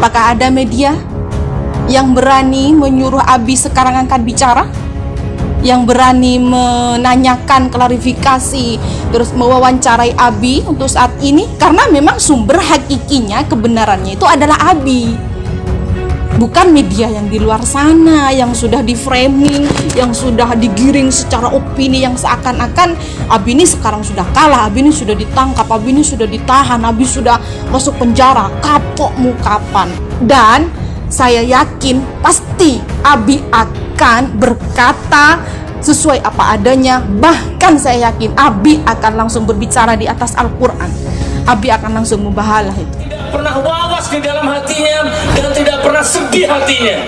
Apakah ada media yang berani menyuruh Abi sekarang angkat bicara? Yang berani menanyakan klarifikasi, terus mewawancarai Abi untuk saat ini? Karena memang sumber hakikinya, kebenarannya itu adalah Abi, bukan media yang di luar sana yang sudah di framing, yang sudah digiring secara opini yang seakan-akan Abi ini sekarang sudah kalah, Abi ini sudah ditangkap, Abi ini sudah ditahan, Abi sudah masuk penjara. Kapokmu kapan? Dan saya yakin pasti Abi akan berkata sesuai apa adanya. Bahkan saya yakin Abi akan langsung berbicara di atas Al-Quran. Abi akan langsung membahalah itu. Tidak pernah wawas di dalam hatinya dan tidak pernah sedih hatinya.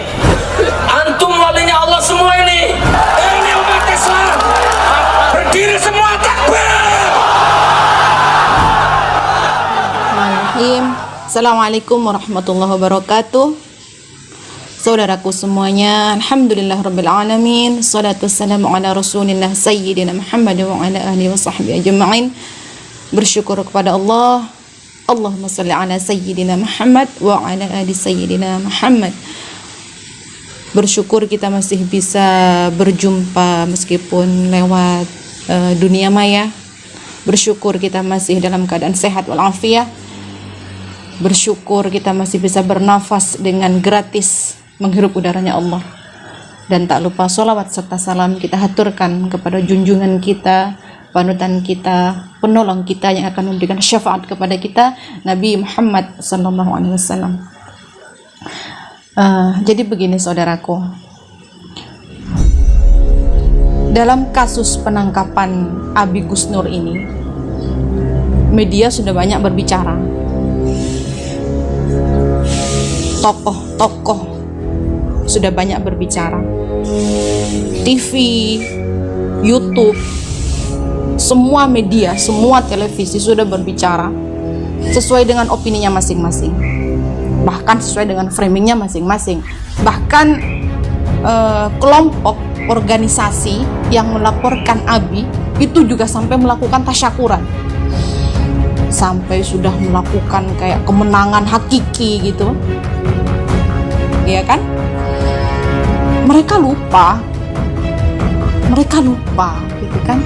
Antum walinya Allah semua ini. Ini umat Islam. Berdiri semua, takbir. Bismillahirrahmanirrahim. Assalamualaikum warahmatullahi wabarakatuh. Saudaraku semuanya, alhamdulillahirabbil alamin. Shalatu wassalamu ala Rasulillah sayyidina Muhammad wa ala alihi washabbihi ajma'in. Bersyukur kepada Allah. Allahumma shalli ala sayyidina Muhammad wa ala ali sayyidina Muhammad. Bersyukur kita masih bisa berjumpa meskipun lewat dunia maya. Bersyukur kita masih dalam keadaan sehat walafiat. Bersyukur kita masih bisa bernafas dengan gratis, menghirup udaranya Allah. Dan tak lupa sholawat serta salam kita haturkan kepada junjungan kita, panutan kita, penolong kita yang akan memberikan syafaat kepada kita, Nabi Muhammad SAW. Jadi begini saudaraku, dalam kasus penangkapan Abi Gusnur ini, media sudah banyak berbicara. Tokoh-tokoh sudah banyak berbicara, TV, YouTube, semua media, semua televisi sudah berbicara sesuai dengan opininya masing-masing, bahkan sesuai dengan framingnya masing-masing. Bahkan kelompok organisasi yang melaporkan Abi itu juga sampai melakukan tasyakuran, sampai sudah melakukan kayak kemenangan hakiki gitu, ya kan? Mereka lupa gitu kan?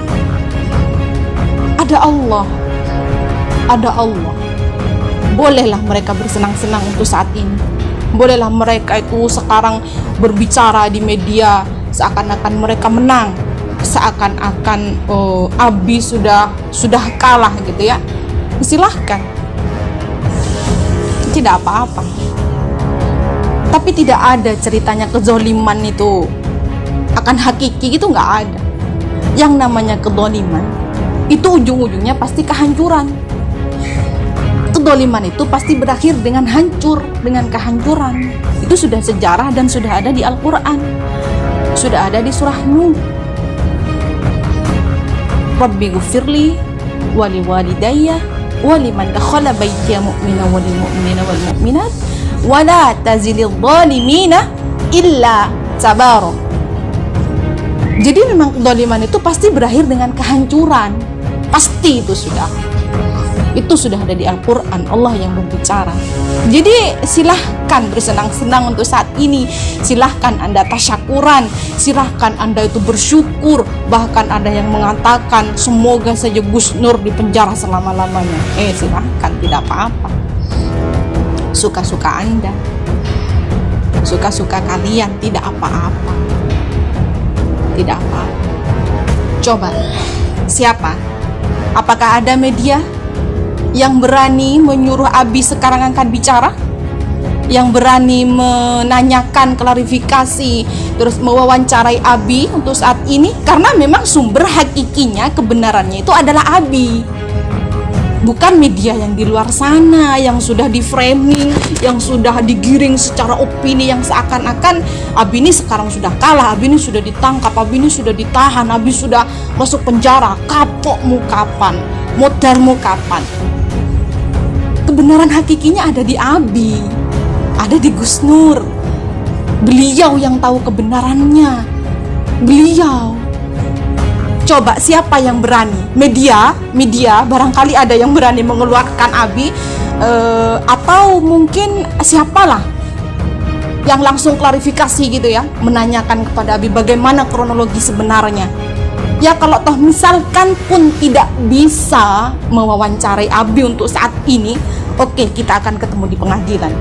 Ada Allah. Bolehlah mereka bersenang-senang untuk saat ini. Bolehlah mereka itu sekarang berbicara di media seakan-akan mereka menang, seakan-akan Abi sudah kalah gitu ya. Silahkan, tidak apa-apa. Tapi tidak ada ceritanya kezoliman itu akan hakiki, itu nggak ada. Yang namanya kezoliman itu ujung-ujungnya pasti kehancuran. Kezoliman itu pasti berakhir dengan hancur, dengan kehancuran. Itu sudah sejarah dan sudah ada di Al-Quran, sudah ada di surah Nuh. Rabbi ghufirli wali walidayya waliman dakhala baitiya mu'mina walil mu'minina wal mu'minat wala tazilil zalimina illa tabara. Jadi memang kezaliman itu pasti berakhir dengan kehancuran, pasti itu sudah ada di Al-Quran, Allah yang berbicara. Jadi silahkan bersenang-senang untuk saat ini, silahkan Anda tasyakuran, silahkan Anda itu bersyukur. Bahkan ada yang mengatakan semoga saja Gus Nur di penjara selama-lamanya. Silahkan, tidak apa-apa. Suka-suka Anda, suka-suka kalian, tidak apa-apa, tidak apa-apa. Coba, siapa? Apakah ada media yang berani menyuruh Abi sekarang angkat bicara? Yang berani menanyakan klarifikasi, terus mewawancarai Abi untuk saat ini? Karena memang sumber hakikinya, kebenarannya itu adalah Abi, bukan media yang di luar sana yang sudah di framing, yang sudah digiring secara opini yang seakan-akan Abi ini sekarang sudah kalah, Abi ini sudah ditangkap, Abi ini sudah ditahan, Abi sudah masuk penjara. Kapokmu kapan? Modarmu kapan? Kebenaran hakikinya ada di Abi, ada di Gus Nur. Beliau yang tahu kebenarannya. Beliau. Coba siapa yang berani? Media barangkali ada yang berani mengeluarkan Abi atau mungkin siapalah yang langsung klarifikasi gitu ya, menanyakan kepada Abi bagaimana kronologi sebenarnya. Ya kalau toh misalkan pun tidak bisa mewawancarai Abi untuk saat ini, oke, kita akan ketemu di pengadilan.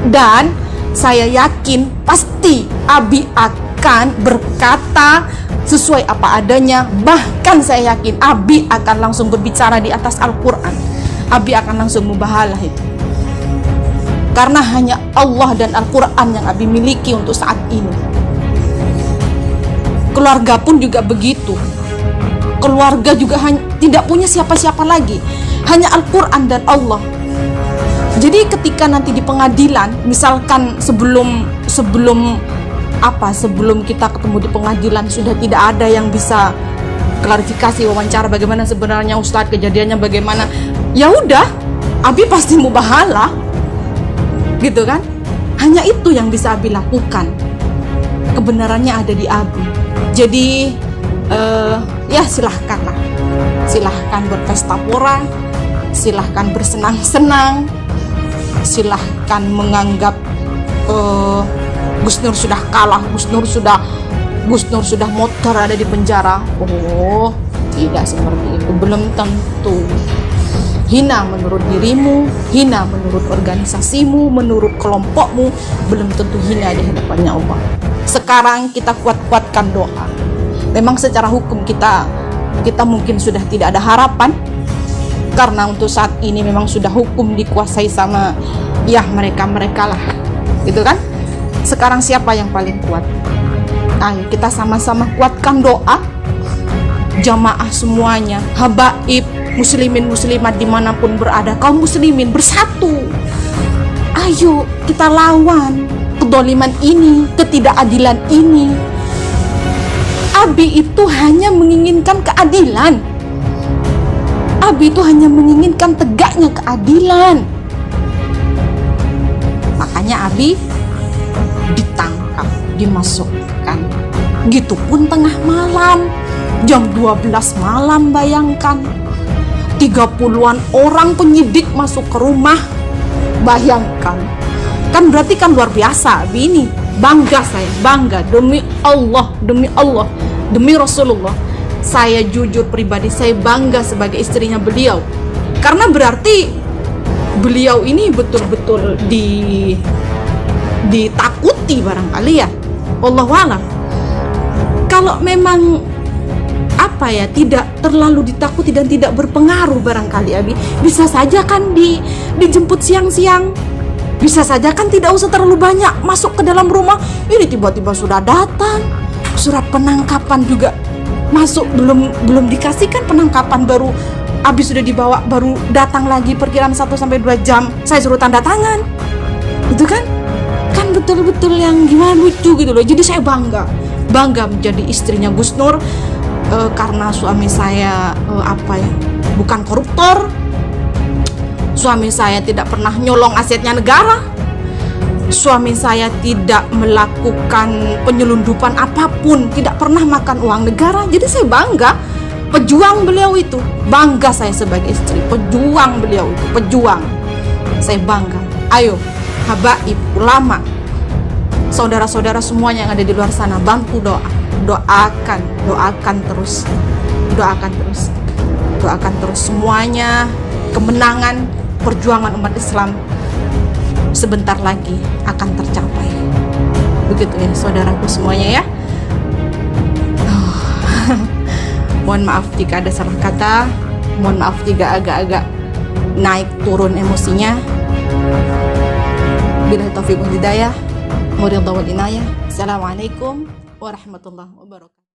Dan saya yakin pasti Abi akan berkata sesuai apa adanya. Bahkan saya yakin Abi akan langsung berbicara di atas Al-Quran. Abi akan langsung mubahalah itu. Karena hanya Allah dan Al-Quran yang Abi miliki untuk saat ini. Keluarga pun juga begitu. Keluarga juga tidak punya siapa-siapa lagi, hanya Al-Quran dan Allah. Jadi ketika nanti di pengadilan, misalkan sebelum kita ketemu di pengadilan sudah tidak ada yang bisa klarifikasi, wawancara bagaimana sebenarnya Ustadz, kejadiannya bagaimana, ya udah, Abi pasti mubahalah, gitu kan? Hanya itu yang bisa Abi lakukan. Kebenarannya ada di Abi. Jadi ya silahkanlah, silahkan berpesta pora, silahkan bersenang-senang, silahkan menganggap Gus Nur sudah kalah, Gus Nur sudah motor ada di penjara. Oh, tidak seperti itu, belum tentu. Hina menurut dirimu, hina menurut organisasimu, menurut kelompokmu, belum tentu hina di hadapannya Allah. Sekarang kita kuat-kuatkan doa. Memang secara hukum kita mungkin sudah tidak ada harapan, karena untuk saat ini memang sudah hukum dikuasai sama ya mereka lah, gitu kan? Sekarang siapa yang paling kuat? Ayo kita sama-sama kuatkan doa, jamaah semuanya, habaib, muslimin muslimat dimanapun berada, kaum muslimin bersatu. Ayo kita lawan kedoliman ini, ketidakadilan ini. Abi itu hanya menginginkan keadilan. Abi itu hanya menginginkan tegaknya keadilan. Makanya Abi ditangkap, dimasukkan. Gitupun tengah malam, jam 12 malam, bayangkan. 30-an orang penyidik masuk ke rumah. Bayangkan. Kan berarti kan luar biasa Abi ini. Bangga saya, bangga, demi Allah, demi Rasulullah. Saya jujur pribadi, saya bangga sebagai istrinya beliau. Karena berarti beliau ini betul-betul ditakuti barangkali ya. Wallahualam. Kalau memang tidak terlalu ditakuti dan tidak berpengaruh barangkali Abi, bisa saja kan dijemput siang-siang. Bisa saja kan tidak usah terlalu banyak masuk ke dalam rumah. Ini tiba-tiba sudah datang. Surat penangkapan juga masuk, belum dikasihkan penangkapan, baru Abi sudah dibawa, baru datang lagi perkiraan 1-2 jam. Saya suruh tanda tangan. Itu kan betul-betul yang gimana, lucu gitu loh. Jadi saya bangga menjadi istrinya Gus Nur, karena suami saya bukan koruptor. Suami saya tidak pernah nyolong asetnya negara. Suami saya tidak melakukan penyelundupan apapun, tidak pernah makan uang negara. Jadi saya bangga, pejuang beliau itu. Bangga saya sebagai istri, pejuang beliau itu, pejuang. Saya bangga. Ayo, habaib, ulama, saudara-saudara semuanya yang ada di luar sana, bantu doa. Doakan terus semuanya. Kemenangan perjuangan umat Islam sebentar lagi akan tercapai. Begitu ya saudaraku semuanya ya. Mohon maaf jika ada salah kata, mohon maaf jika agak-agak naik turun emosinya. Billahi taufiq wal hidayah, waridha wal inayah. Assalamualaikum warahmatullahi wabarakatuh.